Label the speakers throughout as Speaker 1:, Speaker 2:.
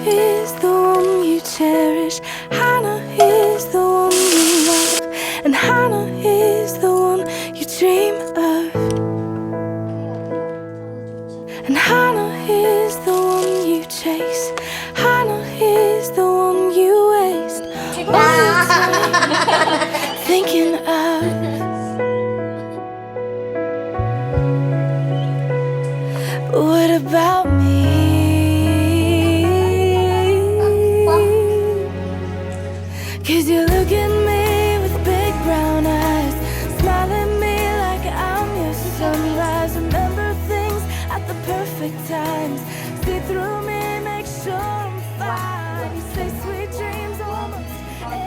Speaker 1: is the one you cherish. Hannah is the one you love. And Hannah is the one you dream of. And Hannah is the one you chase. Hannah is the one you waste all your time thinking of. What about me? 'Cause you look at me with big brown eyes, smile at me like I'm your sunrise. Remember things at the perfect times, see through me, make sure I'm fine. You say sweet dreams almost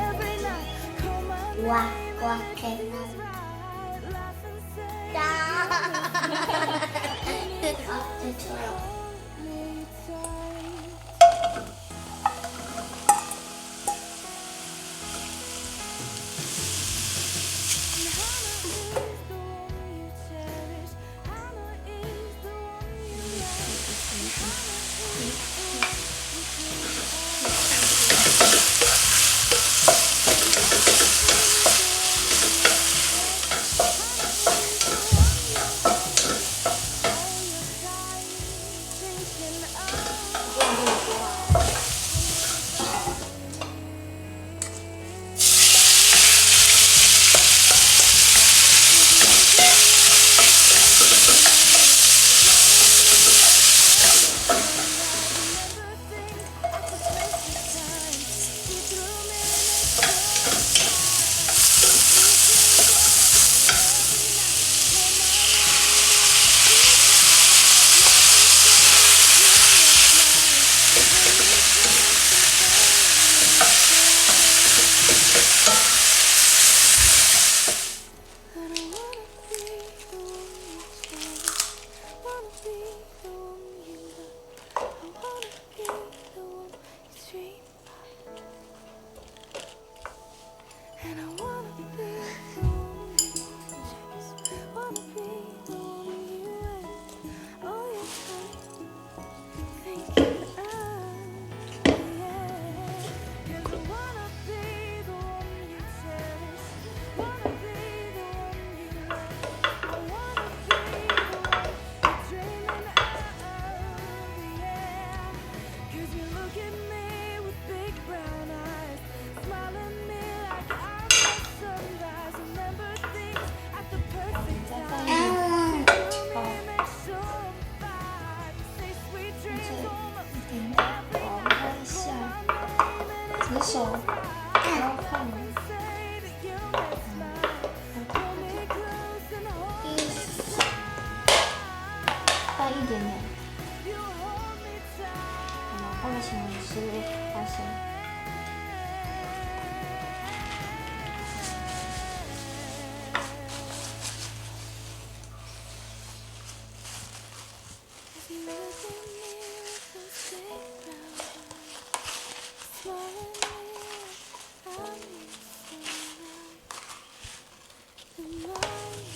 Speaker 1: every night. Call my name, everything is right. Laugh and say only time. And I wanna be the one you chase, wanna be the one you waste all your time thinking of, yeah. 'Cause I wanna be the one you cherish, wanna be the one you love. I wanna be the one you're dreaming of, yeah. 'Cause you look at me with big brown eyes, smile at me like I'm your sunrise. Remember things at the perfect time. Through me, make sure I'm fine. Say sweet dreams almost every night. Call my name and everything's right. Laugh and say that you miss mine. Pull me close and hold me tight.
Speaker 2: 大一点点，
Speaker 1: You hold me
Speaker 2: 然后
Speaker 1: tight.
Speaker 2: 后面请你是发现。
Speaker 1: You look at me with those big brown eyes, smile at me like I'm your sunrise. The night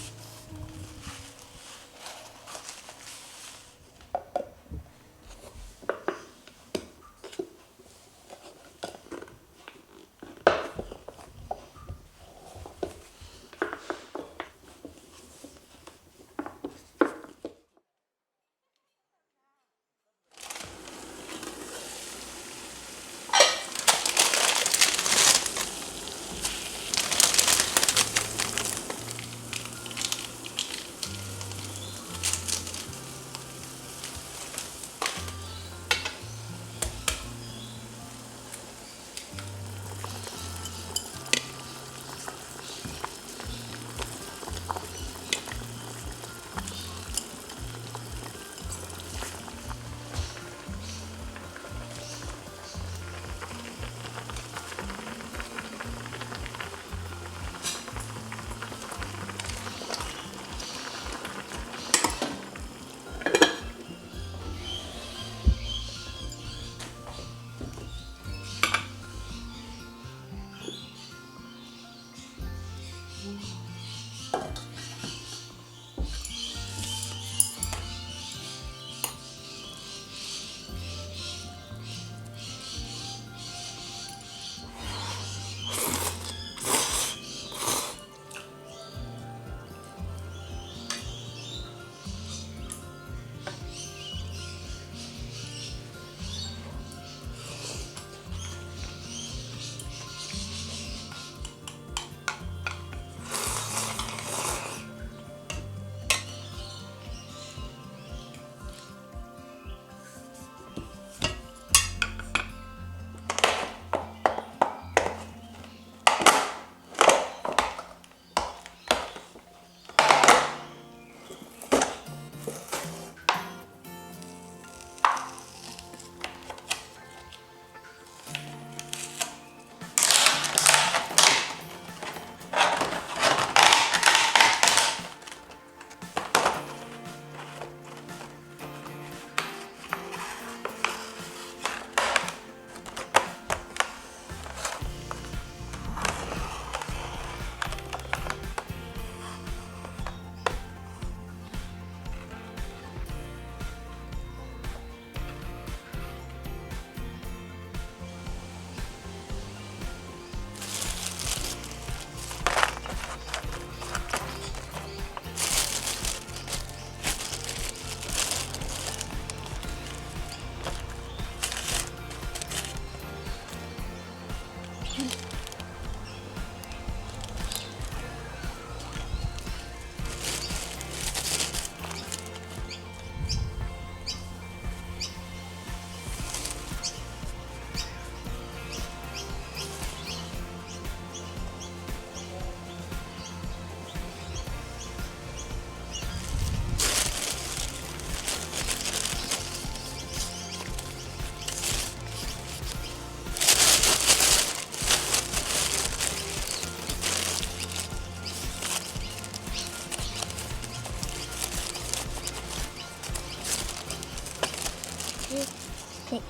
Speaker 2: pick.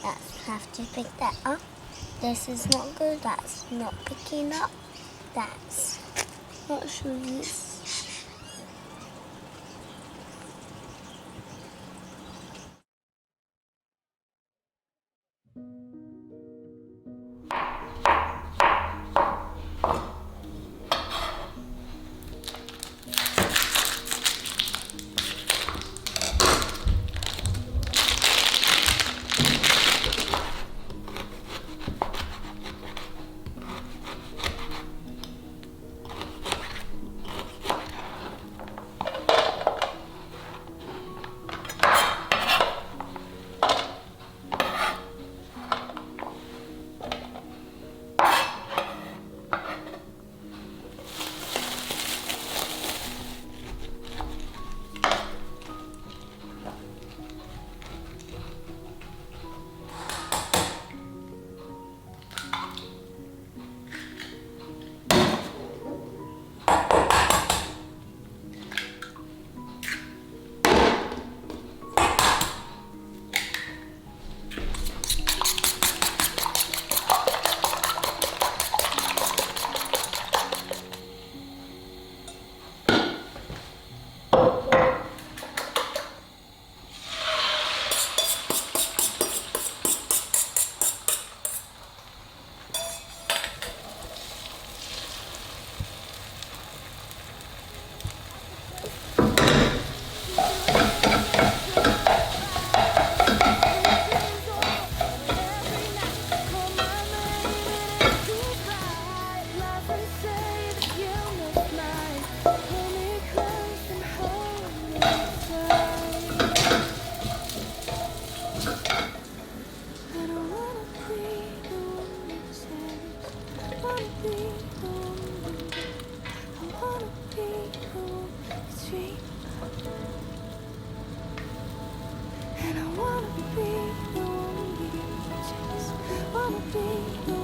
Speaker 2: That's have to pick that up. This is not good. That's not picking up. That's not sure this.
Speaker 1: And I wanna be the one you chase. Wanna be the